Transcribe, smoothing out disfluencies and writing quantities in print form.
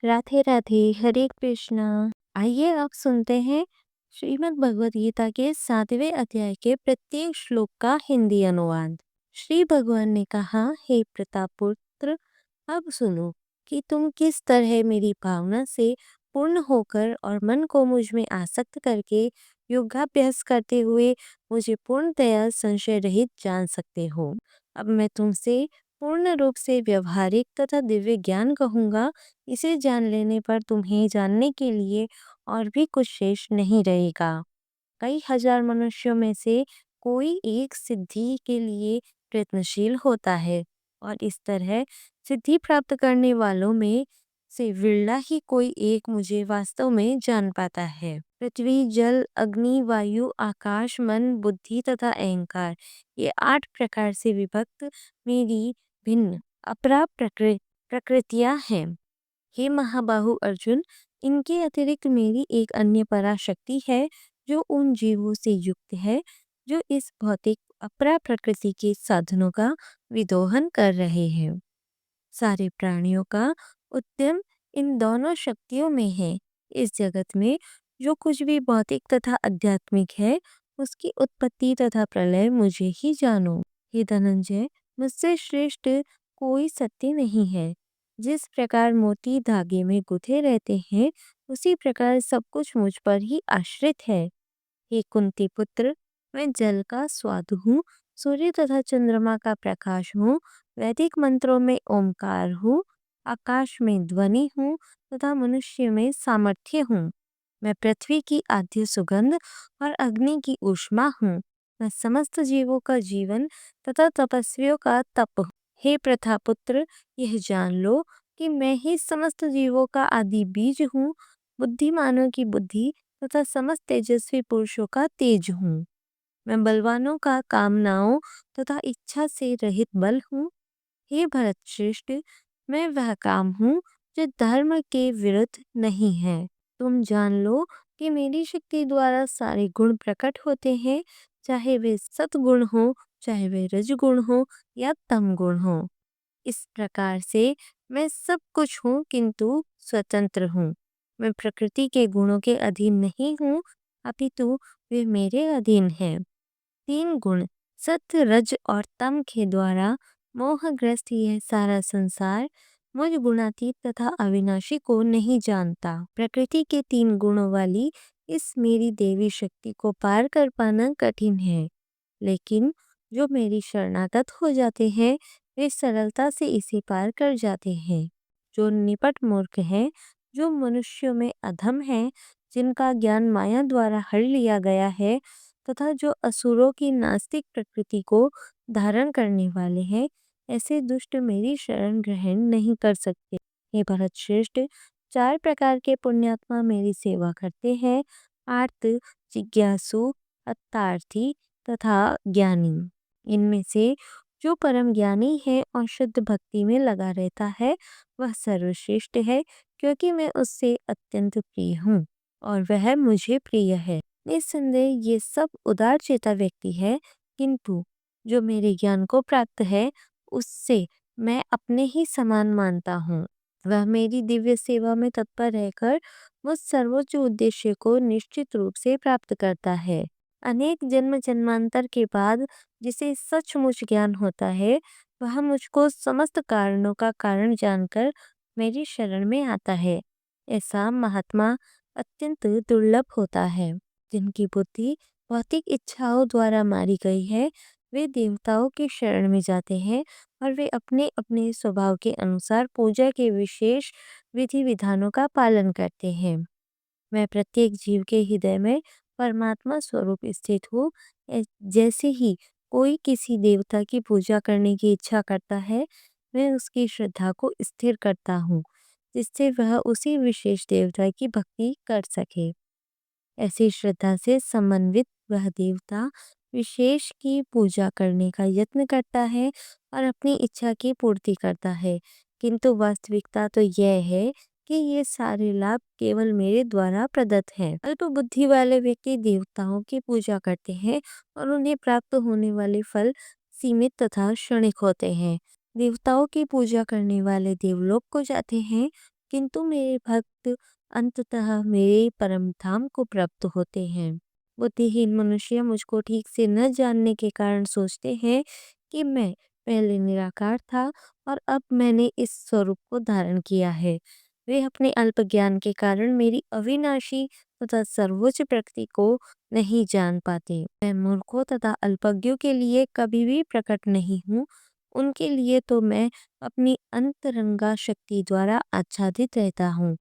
राधे राधे, हरे कृष्णा। आइए आप सुनते हैं श्रीमद् भगवद गीता के 7वें अध्याय के प्रत्येक श्लोक का हिंदी अनुवाद। श्री भगवान ने कहा, हे प्रतापपुत्र, अब सुनो कि तुम किस तरह मेरी भावना से पूर्ण होकर और मन को मुझ में आसक्त करके योगाभ्यास करते हुए मुझे पूर्णतया संशय रहित जान सकते हो। अब मैं तुमसे पूर्ण रूप से व्यवहारिक तथा दिव्य ज्ञान कहूँगा। इसे जान लेने पर तुम्हें जानने के लिए और भी कुछ शेष नहीं रहेगा। कई हजार मनुष्यों में से कोई एक सिद्धि के लिए प्रयत्नशील होता है और इस तरह सिद्धि प्राप्त करने वालों में से विरला ही कोई एक मुझे वास्तव में जान पाता है। पृथ्वी, जल, अग्नि, वायु, आकाश, मन, बुद्धि तथा अहंकार, ये 8 प्रकार से विभक्त मेरी भिन्न अपरा प्रकृतियां हैं। हे महाबाहु अर्जुन, इनके अतिरिक्त मेरी एक अन्य पराशक्ति है जो उन जीवों से युक्त है जो इस भौतिक अपरा प्रकृति के साधनों का विदोहन कर रहे हैं। सारे प्राणियों का उद्यम इन दोनों शक्तियों में है। इस जगत में जो कुछ भी भौतिक तथा आध्यात्मिक है, उसकी उत्पत्ति तथा प्रलय मुझे ही जानो। हे धनंजय, मुझसे श्रेष्ठ कोई सत्य नहीं है। जिस प्रकार मोती धागे में गुथे रहते हैं, उसी प्रकार सब कुछ मुझ पर ही आश्रित है। हे कुंती पुत्र, मैं जल का स्वादु हूँ, सूर्य तथा चंद्रमा का प्रकाश हूँ, वैदिक मंत्रों में ओमकार हूँ, आकाश में ध्वनि हूँ तथा मनुष्य में सामर्थ्य हूँ। मैं पृथ्वी की आद्य सुगंध और अग्नि की ऊष्मा हूँ। मैं समस्त जीवों का जीवन तथा तपस्वियों का तप हूँ। हे प्रथापुत्र, यह जान लो कि मैं ही समस्त जीवों का आदि बीज हूँ, बुद्धिमानों की बुद्धि तथा समस्त तेजस्वी पुरुषों का तेज हूँ। मैं बलवानों का कामनाओं तथा इच्छा से रहित बल हूँ। हे भरत श्रेष्ठ, मैं वह काम हूँ जो धर्म के विरुद्ध नहीं है। तुम जान लो कि मेरी शक्ति द्वारा सारे गुण प्रकट होते हैं, चाहे वे सतगुण हो, चाहे वे रजगुण हो या तम गुण हो। इस प्रकार से मैं सब कुछ हूँ किंतु स्वतंत्र हूँ। मैं प्रकृति के गुणों के अधीन नहीं हूँ, अपितु वे मेरे अधीन हैं। 3 गुण सत्य, रज और तम के द्वारा मोहग्रस्त यह सारा संसार मुझ गुणातीत तथा अविनाशी को नहीं जानता। प्रकृति के 3 गुणों वाली इस मेरी देवी शक्ति को पार कर पाना कठिन है, लेकिन जो मेरी शरणागत हो जाते हैं वे सरलता से इसे पार कर जाते हैं। जो निपट मूर्ख हैं, जो मनुष्यों में अधम हैं, जिनका ज्ञान माया द्वारा हर लिया गया है तथा जो असुरों की नास्तिक प्रकृति को धारण करने वाले हैं, ऐसे दुष्ट मेरी शरण ग्रहण नहीं कर सकते। हे भरत श्रेष्ठ, 4 प्रकार के पुण्यात्मा मेरी सेवा करते हैं: आर्त, जिज्ञासु, अत्तार्थी तथा ज्ञानी। इनमें से जो परम ज्ञानी है और शुद्ध भक्ति में लगा रहता है, वह सर्वश्रेष्ठ है, क्योंकि मैं उससे अत्यंत प्रिय हूँ और वह मुझे प्रिय है। निस्संदेह ये सब उदार चेता व्यक्ति है, किंतु जो मेरे ज्ञान को प्राप्त है उससे मैं अपने ही समान मानता हूँ। वह मेरी दिव्य सेवा में तत्पर रहकर मुझ सर्वोच्च उद्देश्य को निश्चित रूप से प्राप्त करता है। अनेक जन्म जन्मांतर के बाद जिसे सचमुच ज्ञान होता है, वह मुझको समस्त कारणों का कारण जानकर मेरी शरण में आता है। ऐसा महात्मा अत्यंत दुर्लभ होता है। जिनकी बुद्धि भौतिक इच्छाओं द्वारा मारी गई है, वे देवताओं की शरण में जाते हैं और वे अपने अपने स्वभाव के अनुसार पूजा के विशेष विधि विधानों का पालन करते हैं। मैं प्रत्येक जीव के हृदय में परमात्मा स्वरूप स्थित हूँ। जैसे ही कोई किसी देवता की पूजा करने की इच्छा करता है, मैं उसकी श्रद्धा को स्थिर करता हूँ, जिससे वह उसी विशेष देवता की भक्ति कर सके। ऐसी श्रद्धा से समन्वित वह देवता विशेष की पूजा करने का यत्न करता है और अपनी इच्छा की पूर्ति करता है, किंतु वास्तविकता तो यह है कि ये सारे लाभ केवल मेरे द्वारा प्रदत्त हैं। अल्प बुद्धि वाले व्यक्ति देवताओं की पूजा करते हैं और उन्हें प्राप्त होने वाले फल सीमित तथा क्षणिक होते हैं। देवताओं की पूजा करने वाले देवलोक को जाते हैं किंतु मेरे भक्त अंततः मेरे परम धाम को प्राप्त होते हैं। बुद्धिहीन मनुष्य मुझको ठीक से न जानने के कारण सोचते हैं कि मैं पहले निराकार था और अब मैंने इस स्वरूप को धारण किया है। वे अपने अल्प ज्ञान के कारण मेरी अविनाशी तथा सर्वोच्च प्रकृति को नहीं जान पाते। मैं मूर्खों तथा अल्पज्ञों के लिए कभी भी प्रकट नहीं हूँ। उनके लिए तो मैं अपनी अंतरंगा शक्ति द्वारा आच्छादित रहता हूँ।